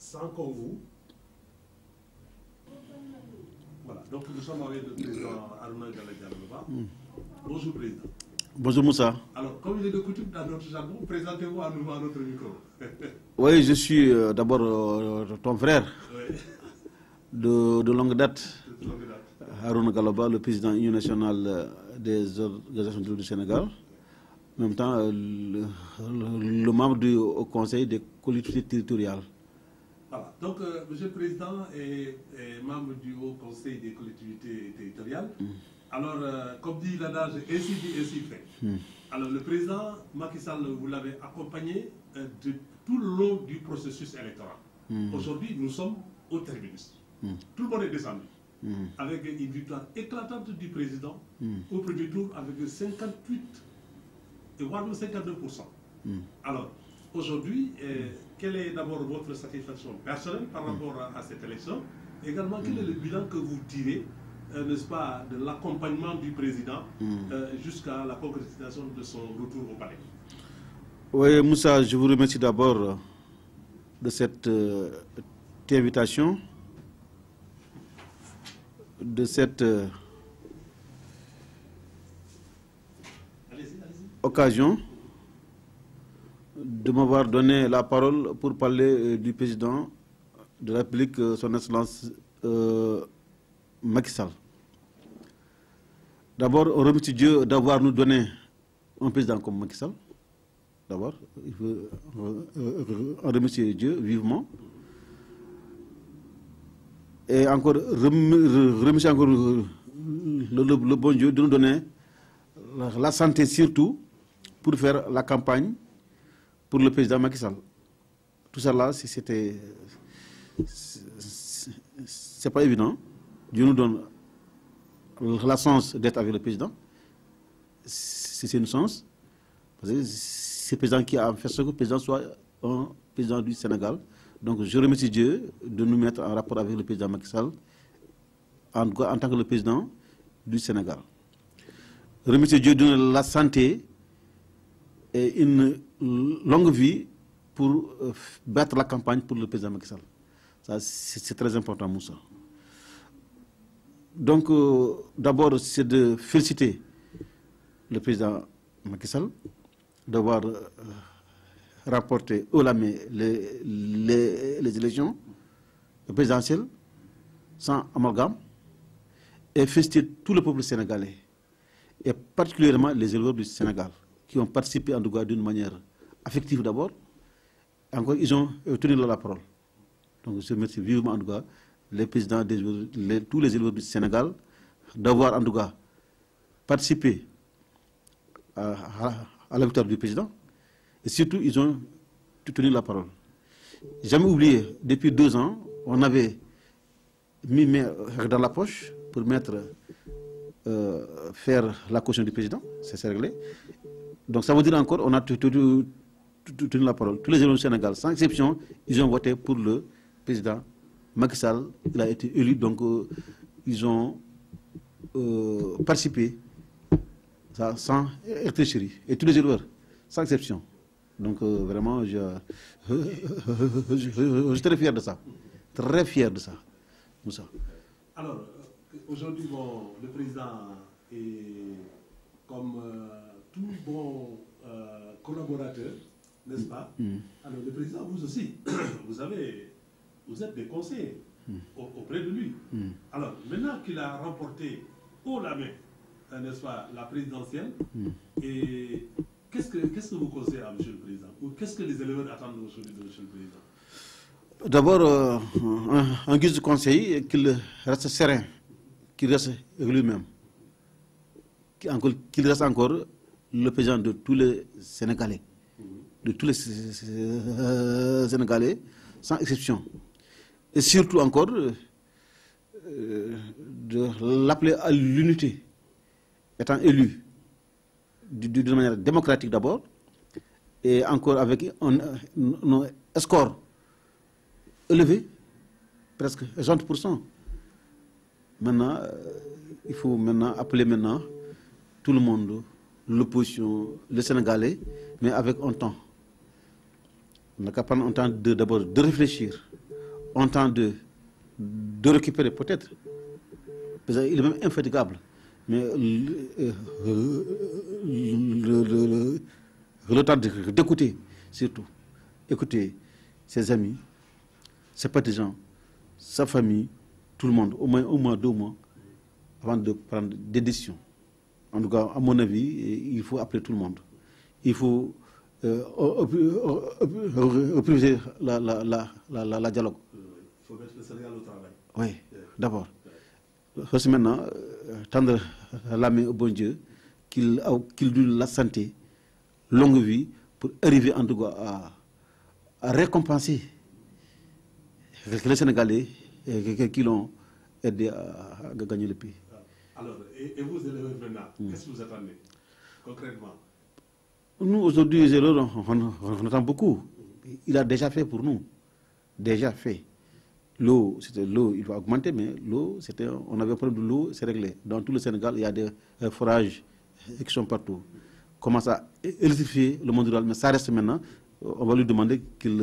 sans qu'on vous... Voilà, donc nous sommes avec le président Aruna Gala. Bonjour président. Bonjour Moussa. Alors, comme il est de coutume dans notre jargon, présentez-vous à nouveau à notre micro. Oui, je suis d'abord ton frère de longue date, Harouna Galoba, le président Union nationale des organisations du Sénégal, en même temps le membre du Conseil des collectivités territoriales. Voilà. Donc, Monsieur le Président est membre du Haut Conseil des collectivités territoriales. Alors, comme dit l'adage, ainsi dit, ainsi fait. Alors, le président Macky Sall, vous l'avez accompagné de tout le long du processus électoral. Aujourd'hui, nous sommes au terminus. Tout le monde est descendu. Avec une victoire éclatante du président au premier tour avec 58 et voire 52%. Alors, aujourd'hui, quelle est d'abord votre satisfaction personnelle par rapport à cette élection? Également, quel est le bilan que vous tirez, n'est-ce pas, de l'accompagnement du président jusqu'à la concrétisation de son retour au palais? Oui, Moussa, je vous remercie d'abord de cette invitation, de cette occasion de m'avoir donné la parole pour parler du président de la République, son Excellence Macky Sall. D'abord, on remercie Dieu d'avoir nous donné un président comme Macky Sall. D'abord, il faut remercier Dieu vivement. Et encore, remercier encore le bon Dieu de nous donner la santé surtout pour faire la campagne pour le président Macky Sall. Tout ça là, c'est pas évident. Dieu nous donne la chance d'être avec le président. C'est une chance. Parce que c'est le président qui a fait ce que le président soit un président du Sénégal. Donc je remercie Dieu de nous mettre en rapport avec le président Macky Sall en tant que le président du Sénégal. Remercier Dieu de nous donner la santé et une longue vie pour battre la campagne pour le président Macky Sall. Ça, c'est très important, Moussa. Donc, d'abord, c'est de féliciter le président Macky Sall d'avoir remporté haut la main les élections présidentielles sans amalgame et féliciter tout le peuple sénégalais et particulièrement les éleveurs du Sénégal qui ont participé en tout cas d'une manière affective d'abord. Encore, ils ont tenu la parole. Donc, je remercie vivement en tout cas les présidents, tous les éleveurs du Sénégal d'avoir en tout cas participé à la victoire du président. Et surtout, ils ont tenu la parole. Jamais oublié, depuis 2 ans, on avait mis main dans la poche pour faire la caution du président. C'est réglé. Donc ça veut dire encore, on a tenu la parole. Tous les élèves du Sénégal, sans exception, ils ont voté pour le président Macky Sall. Il a été élu, donc ils ont participé sans réfléchir. Et tous les élèves, sans exception. Donc vraiment, je suis très fier de ça. Très fier de ça. Moussa. Alors, aujourd'hui, bon, le président est comme tout bon collaborateur, n'est-ce pas? Alors, le président, vous aussi, vous êtes des conseillers auprès de lui. Alors, maintenant qu'il a remporté haut la main, n'est-ce pas, la présidentielle, et qu'est-ce que vous conseillez à M. le Président? Ou qu'est-ce que les élèves attendent aujourd'hui de M. le Président? D'abord, en guise de conseil, qu'il reste serein, qu'il reste lui-même, qu'il reste encore le président de tous les Sénégalais, de tous les Sénégalais, sans exception. Et surtout encore, de l'appeler à l'unité, étant élu d'une manière démocratique d'abord, et encore avec un score élevé, presque 60%. Maintenant, il faut maintenant appeler tout le monde, l'opposition, les Sénégalais, mais avec un temps. On n'a qu'à prendre un temps d'abord de réfléchir ont le temps de récupérer peut-être. Il est même infatigable. Mais le temps d'écouter, surtout. Écouter ses amis, ses partisans, sa famille, tout le monde, au moins 2 mois, avant de prendre des décisions. En tout cas, à mon avis, il faut appeler tout le monde. Il faut privilégier la dialogue. Il faut mettre le Sénégal au travail. Oui, d'abord. Parce maintenant, tendre la main au bon Dieu, qu'il lui la santé, longue vie, pour arriver en tout cas à récompenser les Sénégalais qui l'ont aidé à gagner le pays. Alors, et vous, élèves maintenant, qu'est-ce que vous attendez concrètement? Nous, aujourd'hui, les élèves, on attend beaucoup. Il a déjà fait pour nous. Déjà fait. L'eau, il va augmenter, mais l'eau, on avait un problème de l'eau, c'est réglé. Dans tout le Sénégal, il y a des forages qui sont partout. On commence à électrifier le monde rural, mais ça reste maintenant. On va lui demander qu'il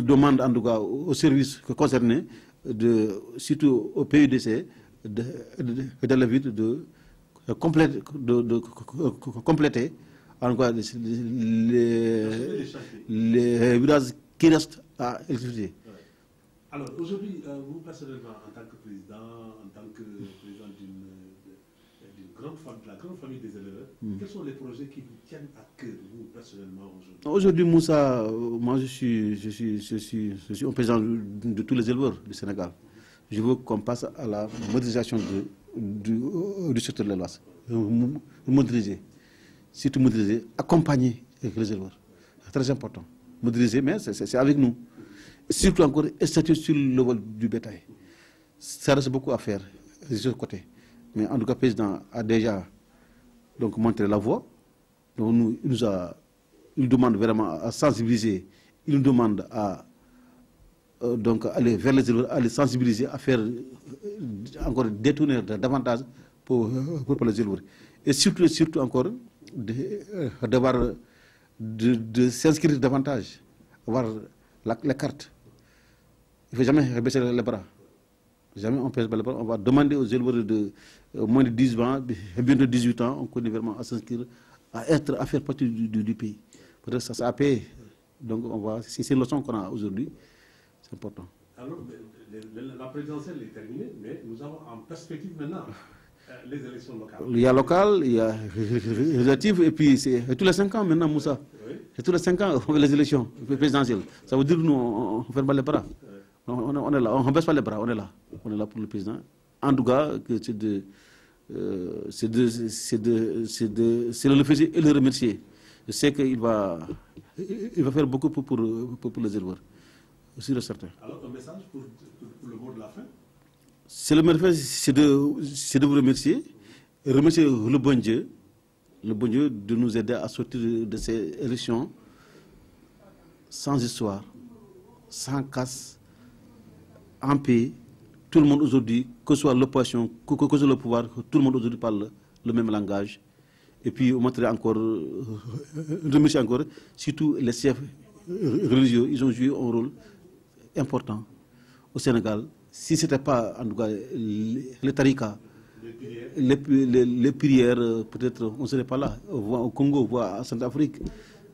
demande en tout cas aux services concernés, surtout au PUDC, de la ville de compléter en quoi les villages qui restent à électrifier. Alors aujourd'hui, vous personnellement, en tant que président, en tant que président de la grande famille des élèves, quels sont les projets qui vous tiennent à cœur, vous personnellement, aujourd'hui? Aujourd'hui, Moussa, moi je suis un président de tous les éleveurs du Sénégal. Je veux qu'on passe à la modernisation du secteur de l'élevage. Moderniser, surtout modériser, accompagner les éleveurs. C'est très important. Modériser, mais c'est avec nous. Surtout encore, statuer sur le vol du bétail. Ça reste beaucoup à faire de ce côté. Mais en tout cas, le président a déjà donc, montré la voie. Donc, il demande vraiment à sensibiliser. Il nous demande à donc, aller vers les éleveurs, à les sensibiliser, à faire encore détourner davantage pour les éleveurs. Et surtout encore, de s'inscrire davantage, avoir la carte. Il ne faut jamais baisser les bras. Jamais on baisse les bras. On va demander aux éleveurs de moins de 10 ans, bientôt 18 ans, on connaît vraiment à s'inscrire, à faire partie du pays. Peut-être ça a payé. Donc c'est une leçon qu'on a aujourd'hui, c'est important. Alors, la présidentielle est terminée, mais nous avons en perspective maintenant les élections locales. Il y a local, il y a législative, et puis c'est tous les 5 ans maintenant, Moussa. Oui. C'est tous les 5 ans les élections présidentielles. Ça veut dire que nous, on ne ferme pas les bras. On est là, on ne baisse pas les bras, on est là. On est là pour le président. En tout cas, c'est de le féliciter et le remercier. Je sais qu'il va faire beaucoup pour les éleveurs. C'est certain. Alors, un message pour le mot de la fin? C'est le message, c'est de vous remercier le bon Dieu de nous aider à sortir de ces élections sans histoire, sans casse, en paix. Tout le monde aujourd'hui, que ce soit l'opposition, que ce soit le pouvoir, tout le monde aujourd'hui parle le même langage. Et puis, on montrer encore, remercier encore, surtout les chefs religieux, ils ont joué un rôle important au Sénégal. Si ce n'était pas, en tout cas, les tarikas, les prières, peut-être on ne serait pas là. On voit au Congo, on voit en Centrafrique.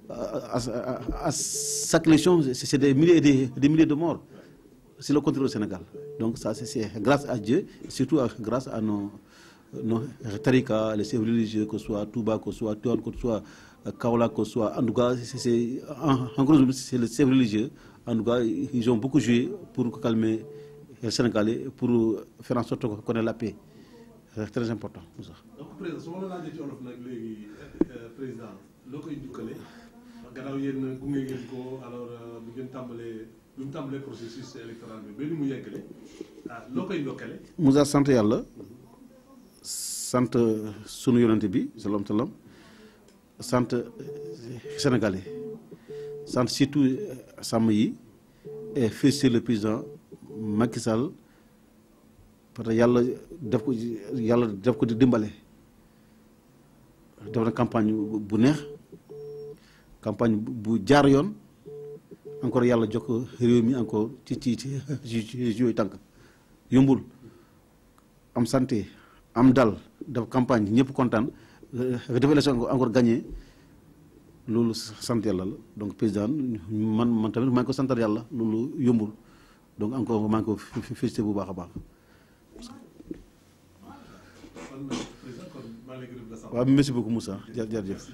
À chaque élection, c'est des milliers et des milliers de morts. C'est le contraire au Sénégal. Donc ça, c'est grâce à Dieu, et surtout grâce à nos tarikas, les chefs religieux, que ce soit Touba, que ce soit Tuan, que ce soit Kaola, que ce soit... En tout cas, en gros, c'est les chefs religieux. En tout cas, ils ont beaucoup joué pour calmer les Sénégalais, pour faire en sorte qu'on ait la paix. C'est très important. Donc, président, si on a dit président, loko indukale, gannaaw yéen gunge ngeen ko alors bu ngeen tàmbalee processus électoral bi ba ni mu yeggale loo koy ndokkale. Moussa sant yàlla sant sunu yonent bi salaam salaam sant Sénégalais sant surtout sàmm yi et féliciter le président Macky Sall parce que yàlla def ko di dimbale def na campagne bu neex campagne bu jaar yoon encore yàlla jox ko réew mi encore ci yooyu tànk yombul am santé am dal def campagne ñëpp kontaan def élection encore gagné loolu sant yàlla la donc président man tamit maa ngi ko santal yàlla loolu yombul donc encore maa ngi ko félicité bu baax a baax. waaw merci beaucoup Moussa jërëjëf.